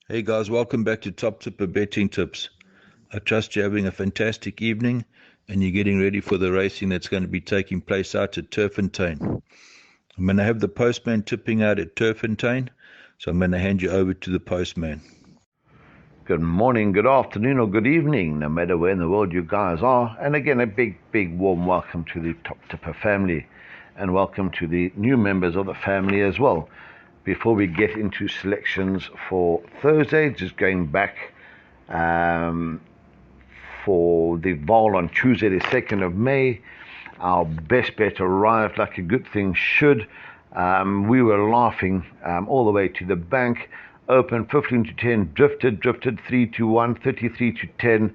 Hey guys, welcome back to Top Tipper Betting Tips. I trust you're having a fantastic evening and you're getting ready for the racing that's going to be taking place out at Turffontein. I'm going to have the postman tipping out at Turffontein, so I'm going to hand you over to the postman. Good morning, good afternoon, or good evening, no matter where in the world you guys are. And again, a big warm welcome to the Top Tipper family, and welcome to the new members of the family as well. Before we get into selections for Thursday, just going back for the Vol on Tuesday, the 2nd of May, our best bet arrived like a good thing should. We were laughing all the way to the bank. Open 15 to 10, drifted 3 to 1, 33 to 10.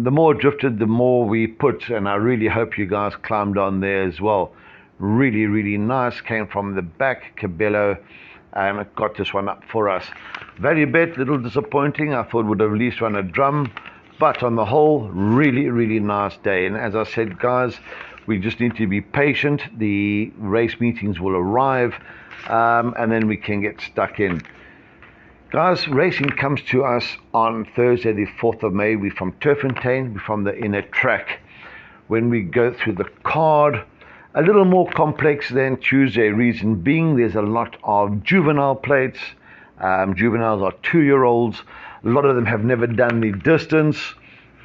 The more drifted, the more we put, and I really hope you guys climbed on there as well. Really nice. Came from the back, Cabello, and got this one up for us. Value bet, little disappointing. I thought would have at least run a drum, but on the whole, really nice day. And as I said, guys, we just need to be patient. The race meetings will arrive, and then we can get stuck in. Guys, racing comes to us on Thursday, the 4th of May. We're from Turffontein, we're from the inner track. When we go through the card, a little more complex than Tuesday, reason being there's a lot of juvenile plates. Juveniles are 2-year-olds. A lot of them have never done the distance.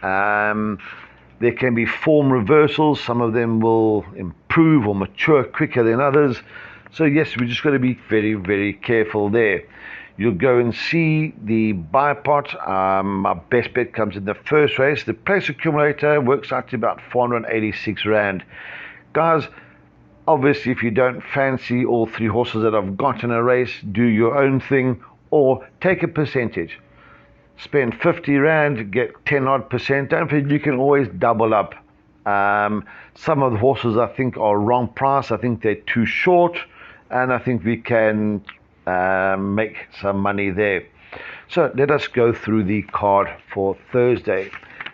There can be form reversals. Some of them will improve or mature quicker than others. So yes, we just got to be very careful there. You'll go and see the buy pot. My best bet comes in the first race. The place accumulator works out to about 486 Rand. Guys, obviously if you don't fancy all three horses that I've got in a race, do your own thing or take a percentage. Spend 50 Rand, get 10 odd percent. Don't forget you can always double up. Some of the horses I think are wrong price. I think they're too short, and I think we can make some money there. So let us go through the card for Thursday.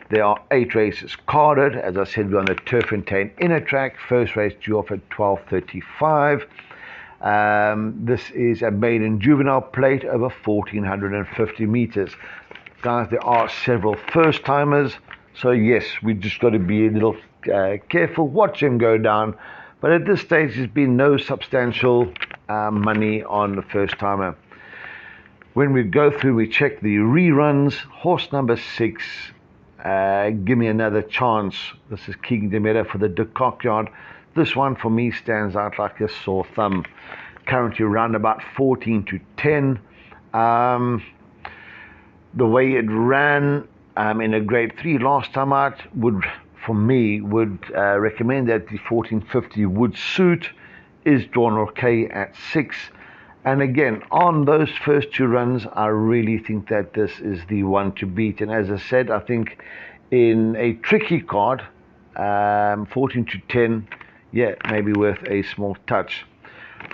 There are 8 races carded. As I said, we're on the Turffontein inner track. First race due off at 12:35. This is a maiden juvenile plate over 1450 meters. Guys, there are several first timers, so yes, we just got to be a little careful, watch them go down. But at this stage, there's been no substantial money on the first timer. When we go through, we check the reruns. Horse number 6, Give Me Another Chance. This is King Demeta for the De Kock yard. This one for me stands out like a sore thumb. Currently around about 14 to 10. The way it ran in a grade 3 last time out would recommend that the 1450 would suit. Is drawn okay at 6. And again, on those first 2 runs, I really think that this is the one to beat. And as I said, I think in a tricky card, 14 to 10, yeah, maybe worth a small touch.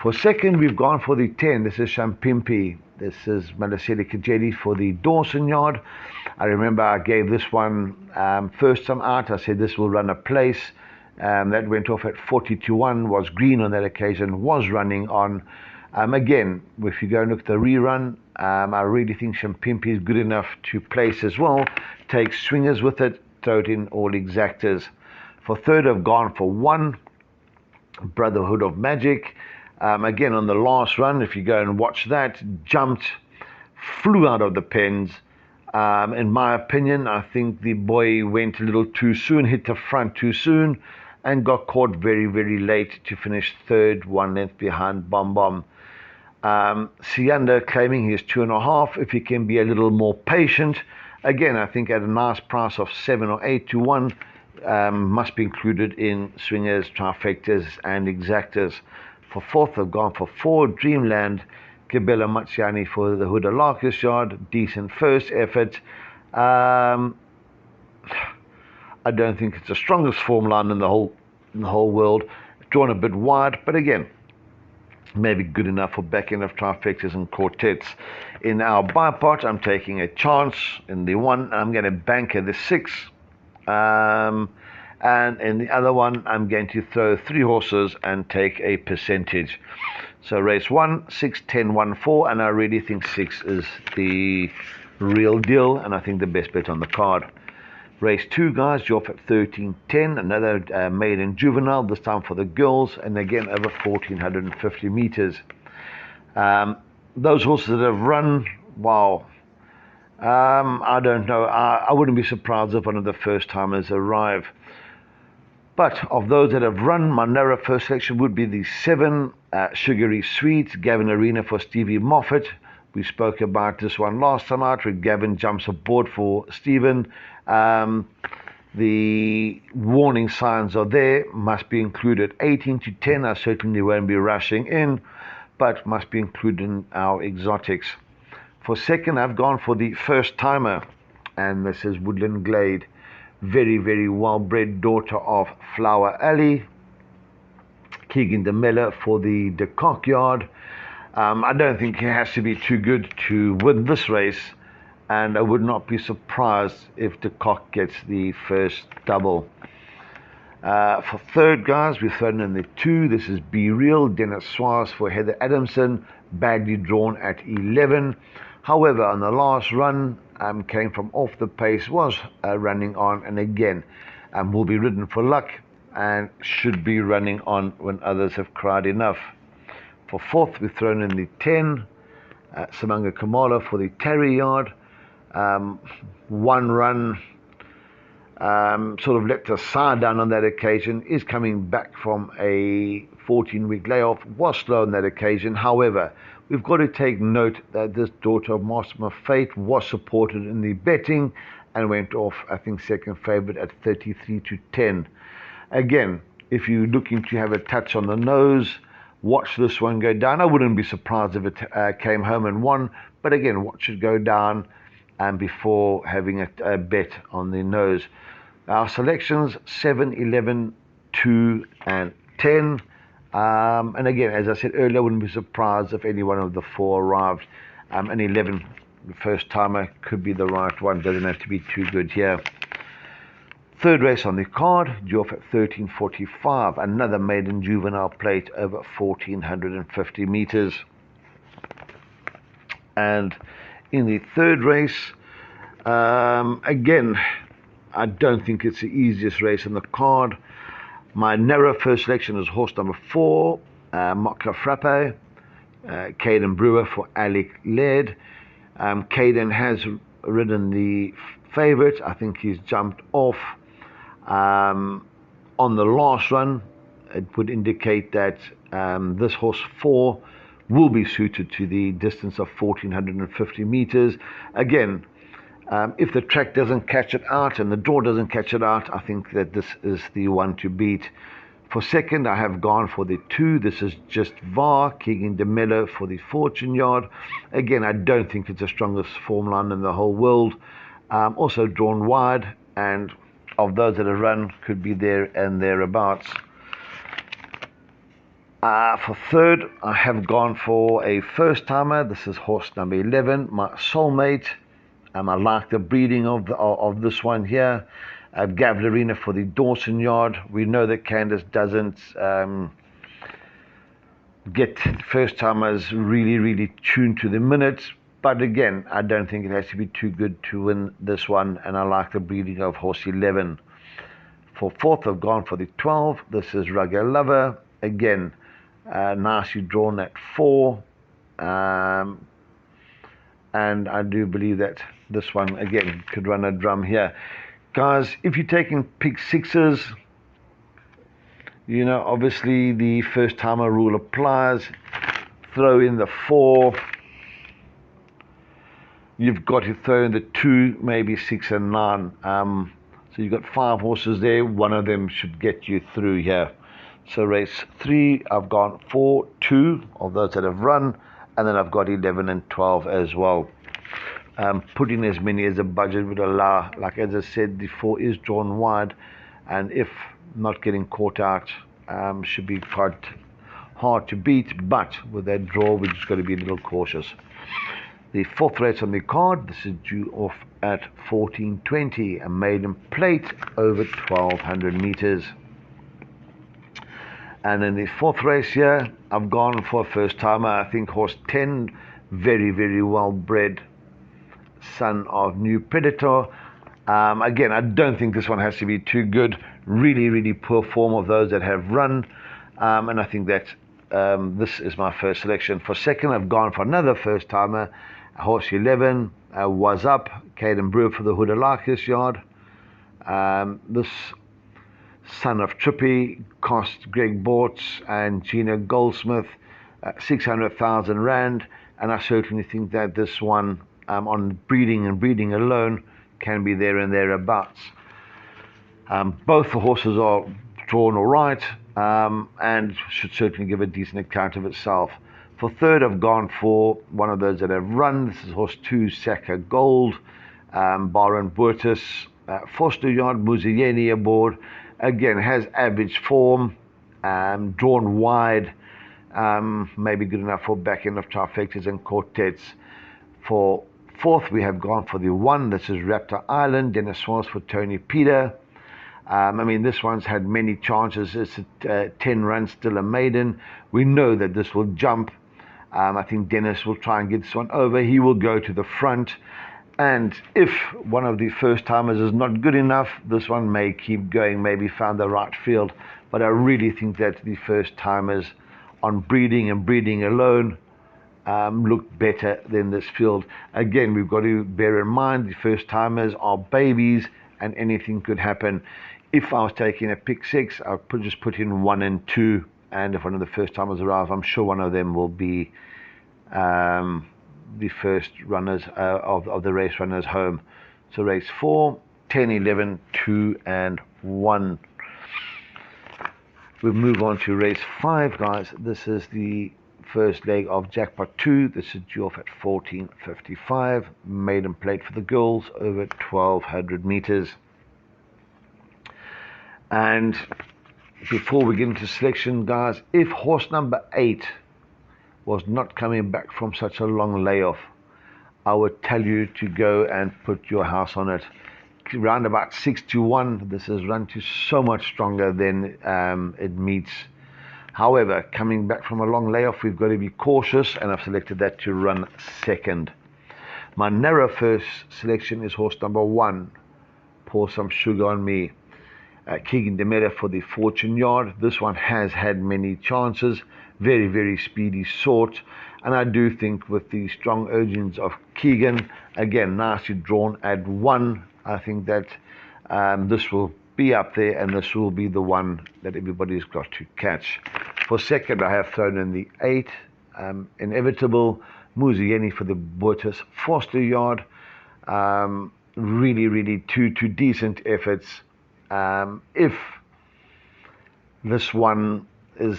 For second, we've gone for the 10. This is Shampimpi. This is Malaseli Kajedi for the Dawson yard. I remember I gave this one first time out. I said this will run a place. That went off at 40 to 1, was green on that occasion, was running on. Again, if you go and look at the rerun, I really think Shampimpi is good enough to place as well. Take swingers with it, throw it in all exactors. For third, I've gone for 1, Brotherhood of Magic. Again, on the last run, if you go and watch that, jumped, flew out of the pens. In my opinion, I think the boy went a little too soon, hit the front too soon, and got caught very late to finish third, 1 length behind Bom Bom. Sianda claiming he's 2.5. If he can be a little more patient, again, I think at a nice price of 7 or 8 to 1, must be included in swingers, trifectas, and exactors. For fourth, I've gone for 4, Dreamland, Cabela Matsiani for the Huda Larkus yard. Decent first effort. I don't think it's the strongest form line in the whole world. Drawn a bit wide, but again, maybe good enough for back end of trifectas and quartets. In our buy pot, I'm taking a chance in the 1. I'm going to bank at the 6. And in the other one, I'm going to throw 3 horses and take a percentage. So race 1, 6, 10, 1, 4, and I really think 6 is the real deal, and I think the best bet on the card. Race 2, guys, you're off at 13.10, another maiden juvenile, this time for the girls, and again over 1,450 meters. Those horses that have run, wow, I don't know. I wouldn't be surprised if one of the first timers arrive. But of those that have run, my narrow first selection would be the 7 Sugary Sweets, Gavin Arena for Stevie Moffat. We spoke about this one last time out, where Gavin jumps aboard for Stephen. The warning signs are there, must be included. 18 to 10, I certainly won't be rushing in, but must be included in our exotics. For second, I've gone for the first timer, and this is Woodland Glade. Very, very well-bred daughter of Flower Alley. Keegan de Miller for the De Kock yard. I don't think he has to be too good to win this race, and I would not be surprised if De Kock gets the first double. For third, guys, we've thrown in the 2. This is Be Real, Dennis Suarez for Heather Adamson, badly drawn at 11. However, on the last run, came from off the pace, was running on, and again, will be ridden for luck and should be running on when others have cried enough. For fourth, we've thrown in the 10, Samanga Kamala for the Terry yard. One run, sort of let the side down on that occasion, is coming back from a 14-week layoff, was slow on that occasion. However, we've got to take note that this daughter of Master of Fate was supported in the betting and went off, I think, second favourite at 33 to 10. Again, if you're looking to have a touch on the nose, watch this one go down. I wouldn't be surprised if it came home and won, but again, watch it go down and before having a bet on the nose. Our selections, 7, 11, 2 and 10. And again, as I said earlier, I wouldn't be surprised if any one of the 4 arrived. And 11, the first timer, could be the right one. Doesn't have to be too good here. Third race on the card, due off at 13.45. Another maiden juvenile plate over 1,450 meters. And in the third race, again, I don't think it's the easiest race on the card. My narrow first selection is horse number 4, Mokka Frappe, Caden Brewer for Alec Laird. Caden has ridden the favourite. I think he's jumped off on the last run. It would indicate that this horse 4 will be suited to the distance of 1,450 meters. Again, if the track doesn't catch it out and the draw doesn't catch it out, I think that this is the one to beat. For second, I have gone for the 2. This is Just Var, Keegan de Miller for the Fortune Yard. Again, I don't think it's the strongest form line in the whole world. Also drawn wide, and of those that have run, could be there and thereabouts. For third, I have gone for a first timer. This is horse number 11, my Soulmate. I like the breeding of this one here. Gav Arena for the Dawson Yard. We know that Candace doesn't get first timers really tuned to the minutes, but again, I don't think it has to be too good to win this one, and I like the breeding of horse 11. For fourth, I've gone for the 12. This is Rugged Lover. Again, nicely drawn at 4. And I do believe that this one, again, could run a drum here. Guys, if you're taking pick 6s, you know, obviously the first timer rule applies. Throw in the 4. You've got to throw in the 2, maybe 6 and 9. So you've got 5 horses there. One of them should get you through here. So race 3, I've gone 4, 2 of those that have run, and then I've got 11 and 12 as well. Putting as many as the budget would allow. Like as I said, the 4 is drawn wide, and if not getting caught out, should be quite hard to beat. But with that draw, we're just got to be a little cautious. The fourth race on the card, this is due off at 14.20, a maiden plate over 1,200 meters. And in the fourth race here, I've gone for a first timer. I think horse 10, very, very well bred, son of New Predator. Again, I don't think this one has to be too good. Really, really poor form of those that have run. And I think that this is my first selection. For second, I've gone for another first timer. Horse 11 was up. Caden Brewer for the Hoodalakis yard. This son of Trippy cost Greg Bortz and Gina Goldsmith 600,000 Rand. And I certainly think that this one on breeding and breeding alone can be there and thereabouts. Both the horses are drawn all right and should certainly give a decent account of itself. For third, I've gone for one of those that have run. This is horse 2, Saka Gold, Baron Burtis, Foster Yard, Muzieni aboard. Again, has average form, drawn wide, maybe good enough for back end of trifectas and quartets. For fourth, we have gone for the 1. This is Raptor Island, Dennis Swans for Tony Peter. This one's had many chances. It's a 10 run, still a maiden. We know that this will jump. I think Dennis will try and get this one over. He will go to the front. And if one of the first timers is not good enough, this one may keep going, maybe found the right field. But I really think that the first timers on breeding and breeding alone look better than this field. Again, we've got to bear in mind the first timers are babies and anything could happen. If I was taking a pick 6, I would just put in 1 and 2. And if one of the first timers arrive, I'm sure one of them will be the first runners of the race runners home. So race 4, 10, 11, 2 and 1. We'll move on to race 5, guys. This is the first leg of Jackpot 2. This is due off at 14.55. Maiden plate for the girls over 1,200 meters. And before we get into selection, guys, if horse number 8 was not coming back from such a long layoff, I would tell you to go and put your house on it. Round about 6-1, this is run to so much stronger than it meets. However, coming back from a long layoff, we've got to be cautious, and I've selected that to run second. My narrow first selection is horse number 1, Pour Some Sugar on Me. Keegan Demeta for the Fortune Yard. This one has had many chances, very, very speedy sort, and I do think with the strong urgings of Keegan, again, nicely drawn at 1, I think that this will be up there, and this will be the one that everybody's got to catch. For second, I have thrown in the 8, Inevitable, Muzieni for the Burtis Foster Yard. Really, really two decent efforts. If this one is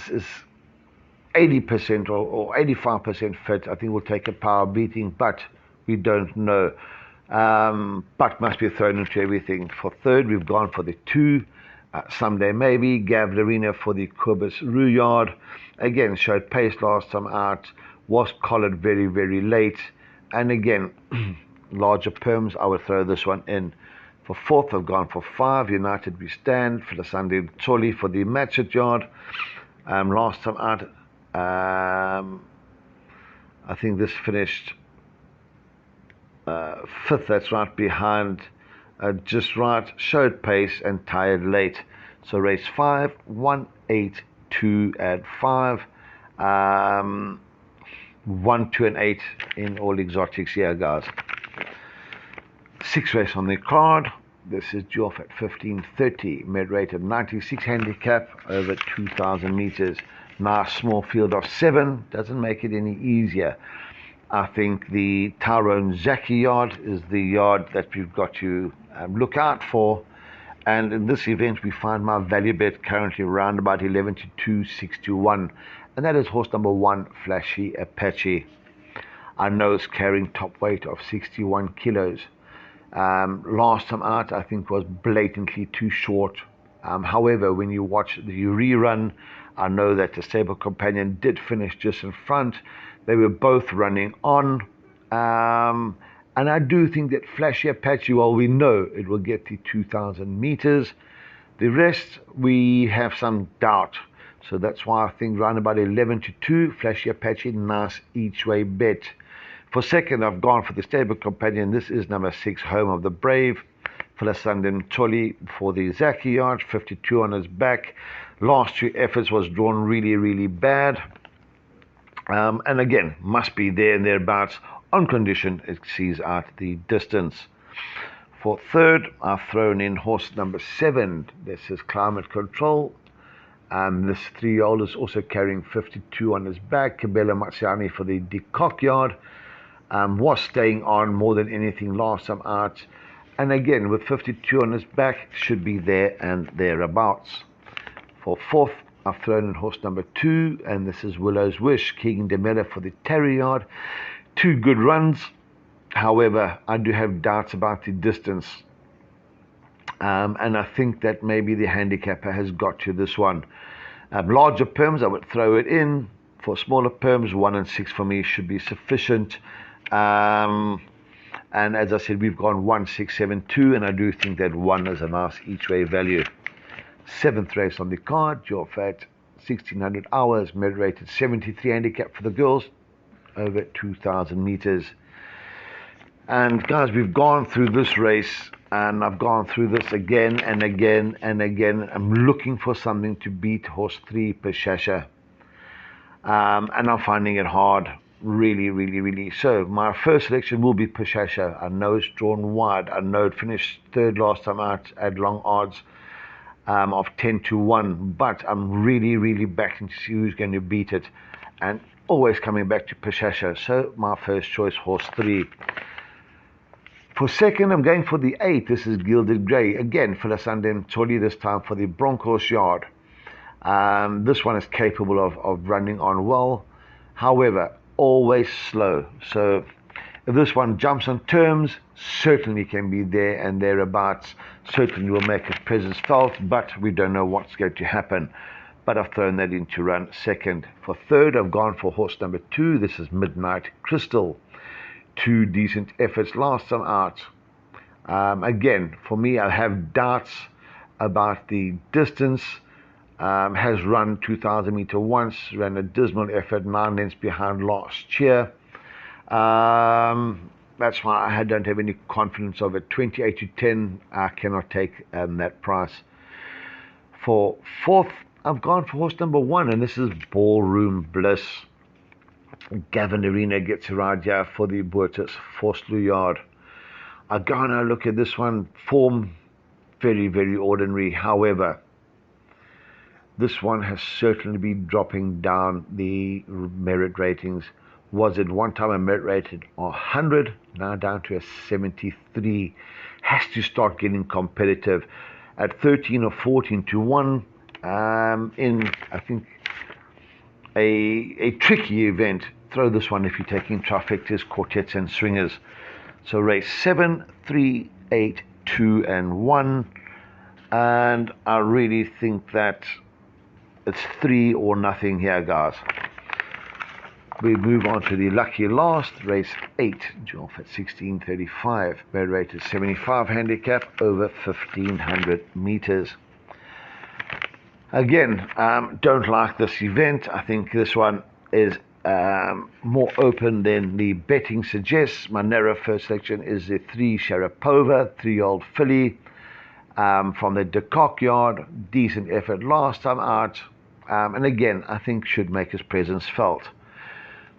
80% or 85% fit, I think we'll take a power beating, but we don't know. But must be thrown into everything. For third, we've gone for the 2, Someday Maybe, Gav Larina for the Corbis Rue Yard. Again, showed pace last time out, was collared very, very late, and again, larger perms, I would throw this one in. For fourth, I've gone for 5, United We Stand for the Sunday Tolly for the Matchet Yard. Last time out, I think this finished 5th, that's right behind, just right, showed pace and tired late. So race 5, 1, 8, 2 and 5. 1, 2 and 8 in all exotics here, guys. 6 race on the card. This is due off at 15.30, mid-rated 96 handicap over 2,000 meters. Nice small field of 7, doesn't make it any easier. I think the Tyrone Zaki yard is the yard that we've got to look out for. And in this event, we find my value bet currently around about 11 to 2, 6 to 1. And that is horse number 1, Flashy Apache. I know it's carrying top weight of 61 kilos. Last time out, I think, was blatantly too short. However, when you watch the rerun, I know that the stable companion did finish just in front. They were both running on. And I do think that Flashy Apache, well, we know it will get the 2,000 meters. The rest, we have some doubt. So that's why I think round about 11-2, flashy Apache, nice each way bet. For second, I've gone for the stable companion. This is number 6, Home of the Brave. Philisandin Tolly for the Zaki yard, 52 on his back. Last 2 efforts was drawn really, really bad. And again, must be there and thereabouts on condition it sees out the distance. For third, I've thrown in horse number 7. This is Climate Control. This 3-year-old is also carrying 52 on his back. Kabela Matsiani for the Decock yard. Was staying on more than anything last time out. And again, with 52 on his back, should be there and thereabouts. For fourth, I've thrown in horse number 2, and this is Willow's Wish, King Demella for the Terry yard. 2 good runs. However, I do have doubts about the distance. And I think that maybe the handicapper has got to this one. Larger perms, I would throw it in. For smaller perms, 1 and 6 for me should be sufficient. And as I said, we've gone 1, 6, 7, 2, and I do think that 1 is a nice each way value. 7th race on the card, Joff at 1600 hours, med rated 73 handicap for the girls, over 2,000 meters. And guys, we've gone through this race, and I've gone through this again and again and again. I'm looking for something to beat horse 3, Peshasha. And I'm finding it hard, really, really, really. So my first selection will be Peshasha. I know it's drawn wide. I know it finished 3rd last time out at long odds of 10-1. But I'm really, really backing to see who's going to beat it. And always coming back to Peshasha. So my first choice, horse 3. For second, I'm going for the 8. This is Gilded Grey. Again, Philisandin Tolly, this time for the Broncos yard. This one is capable of running on well. However, always slow. So if this one jumps on terms, certainly can be there and thereabouts. Certainly will make its presence felt, but we don't know what's going to happen. But I've thrown that in to run second. For third, I've gone for horse number 2. This is Midnight Crystal. 2 decent efforts last time out. Again, for me, I have doubts about the distance. Has run 2,000 meter once, ran a dismal effort, 9 lengths behind last year. That's why I don't have any confidence of it. 28-10, I cannot take that price. For fourth, I've gone for horse number 1, and this is Ballroom Bliss. Gavin Arena gets a ride here for the Boertis Vosloo yard. I go and I look at this one. Form, very, very ordinary. However, this one has certainly been dropping down the merit ratings. Was it one time a merit rated 100, now down to a 73. Has to start getting competitive. At 13 or 14-1, in, I think, a tricky event. Throw this one if you're taking trifectas, quartets, and swingers. So race 7, 3, 8, 2, and 1. And I really think that it's 3 or nothing here, guys. We move on to the lucky last, race 8, off at 1635. Bad rate is 75 handicap, over 1,500 meters. Again, don't like this event. I think this one is more open than the betting suggests. My narrow first selection is the 3 Sharapova, 3-year-old filly from the Decock yard. Decent effort last time out. And again, I think should make his presence felt.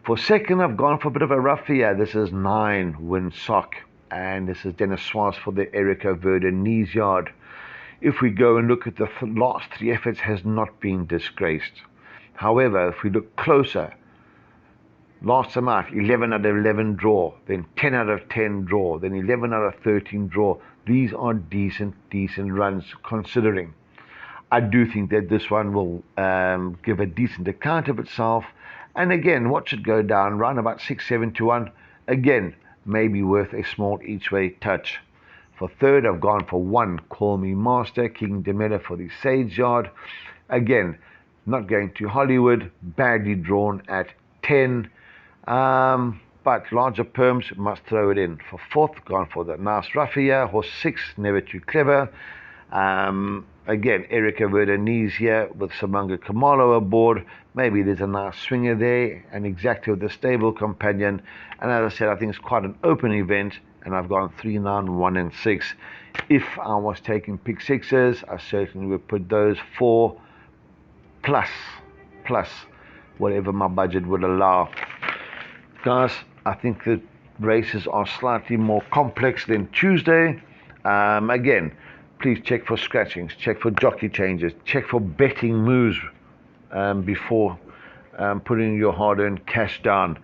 For second, I've gone for a bit of a rough here. This is 9 Windsock. And this is Dennis Swans for the Erica Verden yard. If we go and look at the last 3 efforts, has not been disgraced. However, if we look closer, last time out, 11 out of 11 draw, then 10 out of 10 draw, then 11 out of 13 draw. These are decent runs considering. I do think that this one will give a decent account of itself. And again, watch it go down, round about 6-7-1. Again, maybe worth a small each way touch. For third, I've gone for 1 Call Me Master, King Demella for the Sage yard. Again, not going to Hollywood, badly drawn at 10. But larger perms, must throw it in. For fourth, gone for the nice rough here, horse 6, Never Too Clever. Again, Erica Verdeniz here with Samanga Kamalo aboard. Maybe there's a nice swinger there, and exactly with the stable companion. And as I said, I think it's quite an open event, and I've gone 3, 9, 1, and 6. If I was taking pick sixes, I certainly would put those 4 plus whatever my budget would allow. Guys, I think the races are slightly more complex than Tuesday. Again, please check for scratchings, check for jockey changes, check for betting moves before putting your hard-earned cash down.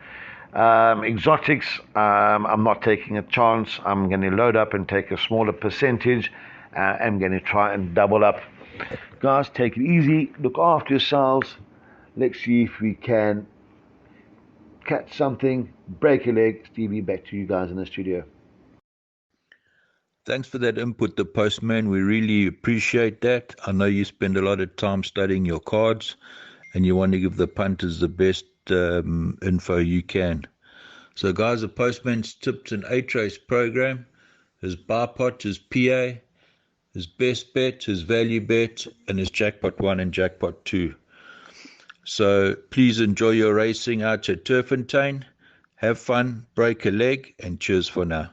Exotics, I'm not taking a chance. I'm going to load up and take a smaller percentage. I'm going to try and double up. Guys, take it easy. Look after yourselves. Let's see if we can catch something, break a leg. Stevie, back to you guys in the studio. Thanks for that input, the postman. We really appreciate that. I know you spend a lot of time studying your cards and you want to give the punters the best info you can. So, guys, the postman's tips and 8-race program, his buy pot, his PA, his best bet, his value bet, and his jackpot 1 and jackpot 2. So please enjoy your racing out at Turffontein. Have fun, break a leg, and cheers for now.